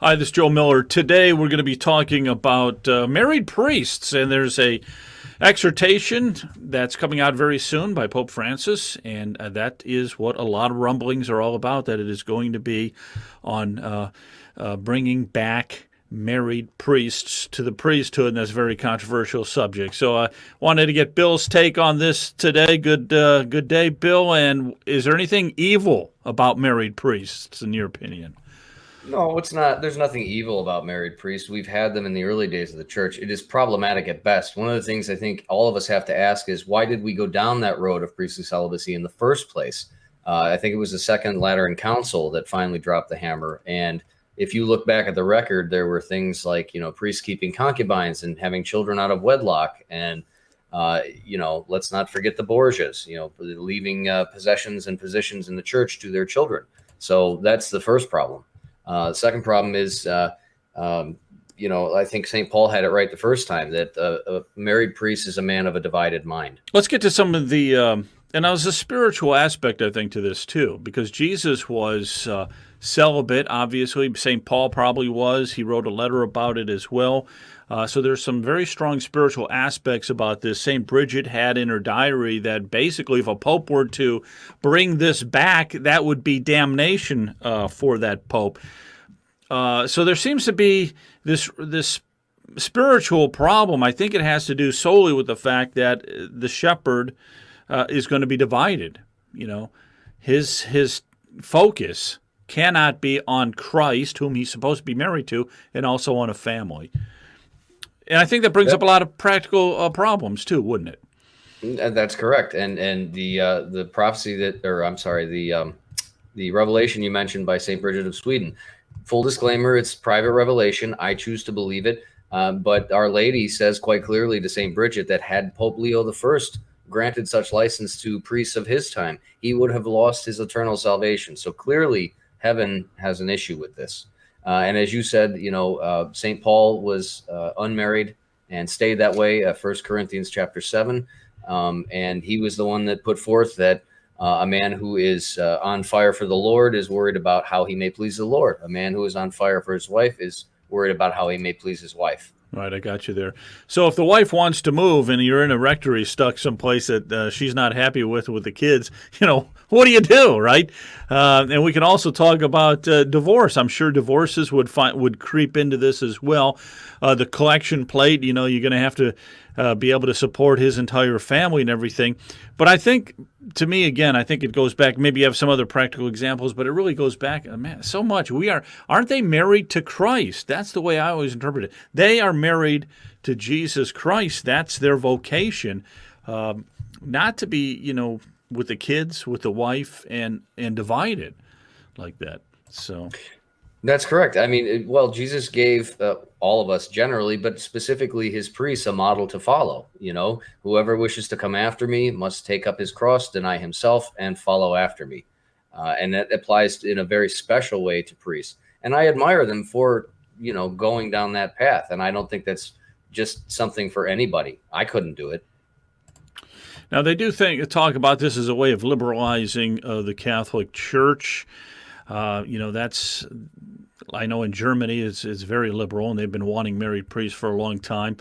Hi, this is Joe Miller. Today we're going to be talking about married priests, and there's a exhortation that's coming out very soon by Pope Francis, and that is what a lot of rumblings are all about, that it is going to be on bringing back married priests to the priesthood, and that's a very controversial subject. So I wanted to get Bill's take on this today. Good day, Bill. And is there anything evil about married priests, in your opinion? No, it's not. There's nothing evil about married priests. We've had them in the early days of the church. It is problematic at best. One of the things I think all of us have to ask is, why did we go down that road of priestly celibacy in the first place? I think it was the Second Lateran Council that finally dropped the hammer. And if you look back at the record, there were things like, priests keeping concubines and having children out of wedlock. And, let's not forget the Borgias, leaving possessions and positions in the church to their children. So that's the first problem. Second problem is, I think St. Paul had it right the first time, that a married priest is a man of a divided mind. Let's get to some of the, and there's a spiritual aspect, I think, to this too, because Jesus was celibate, obviously. St. Paul probably was. He wrote a letter about it as well. So there's some very strong spiritual aspects about this. St. Bridget had in her diary that basically if a pope were to bring this back, that would be damnation for that pope. So there seems to be this spiritual problem. I think it has to do solely with the fact that the shepherd is going to be divided. His focus cannot be on Christ, whom he's supposed to be married to, and also on a family. And I think that brings up a lot of practical problems too, wouldn't it? That's correct. And the prophecy the revelation you mentioned by Saint Bridget of Sweden. Full disclaimer: it's private revelation. I choose to believe it. But Our Lady says quite clearly to Saint Bridget that had Pope Leo I granted such license to priests of his time, he would have lost his eternal salvation. So clearly, heaven has an issue with this. And as you said, St. Paul was unmarried and stayed that way, 1 Corinthians chapter 7. And he was the one that put forth that a man who is on fire for the Lord is worried about how he may please the Lord. A man who is on fire for his wife is worried about how he may please his wife. Right, I got you there. So if the wife wants to move and you're in a rectory stuck someplace that she's not happy with the kids, what do you do, right? And we can also talk about divorce. I'm sure divorces would creep into this as well. The collection plate, you're going to have to be able to support his entire family and everything. But I think, to me, again, I think it goes back. Maybe you have some other practical examples, but it really goes back, man, so much. Aren't they married to Christ? That's the way I always interpret it. They are married to Jesus Christ. That's their vocation, not to be, with the kids, with the wife, and divided like that. So That's correct. I mean, Jesus gave all of us generally, but specifically his priests, a model to follow. Whoever wishes to come after me must take up his cross, deny himself, and follow after me. And that applies in a very special way to priests. And I admire them for, going down that path. And I don't think that's just something for anybody. I couldn't do it. now they do talk about this as a way of liberalizing the Catholic Church. That's, I know in Germany it's very liberal, and they've been wanting married priests for a long time,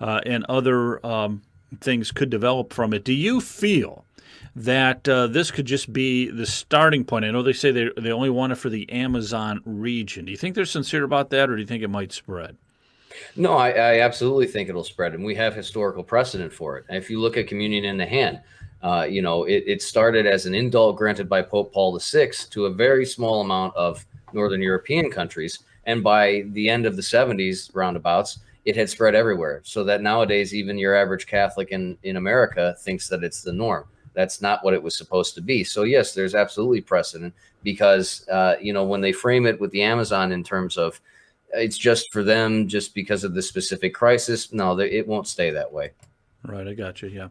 and other things could develop from it. Do you feel that this could just be the starting point? I know they say they only want it for the Amazon region. Do you think they're sincere about that, or do you think it might spread? No, I absolutely think it'll spread, and we have historical precedent for it. And if you look at communion in the hand, it started as an indult granted by Pope Paul VI to a very small amount of Northern European countries. And by the end of the 70s, roundabouts, it had spread everywhere. So that nowadays, even your average Catholic in America thinks that it's the norm. That's not what it was supposed to be. So yes, there's absolutely precedent because, when they frame it with the Amazon in terms of it's just for them, just because of the specific crisis, no, it won't stay that way. Right, I got you. Yeah,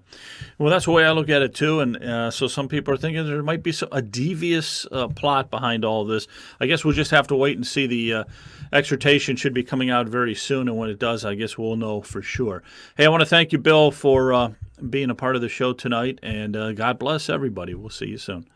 well, that's the way I look at it too. And so some people are thinking there might be a devious plot behind all this. I guess we'll just have to wait and see. The exhortation should be coming out very soon, and when it does, I guess we'll know for sure. Hey, I want to thank you, Bill, for being a part of the show tonight, and God bless everybody. We'll see you soon.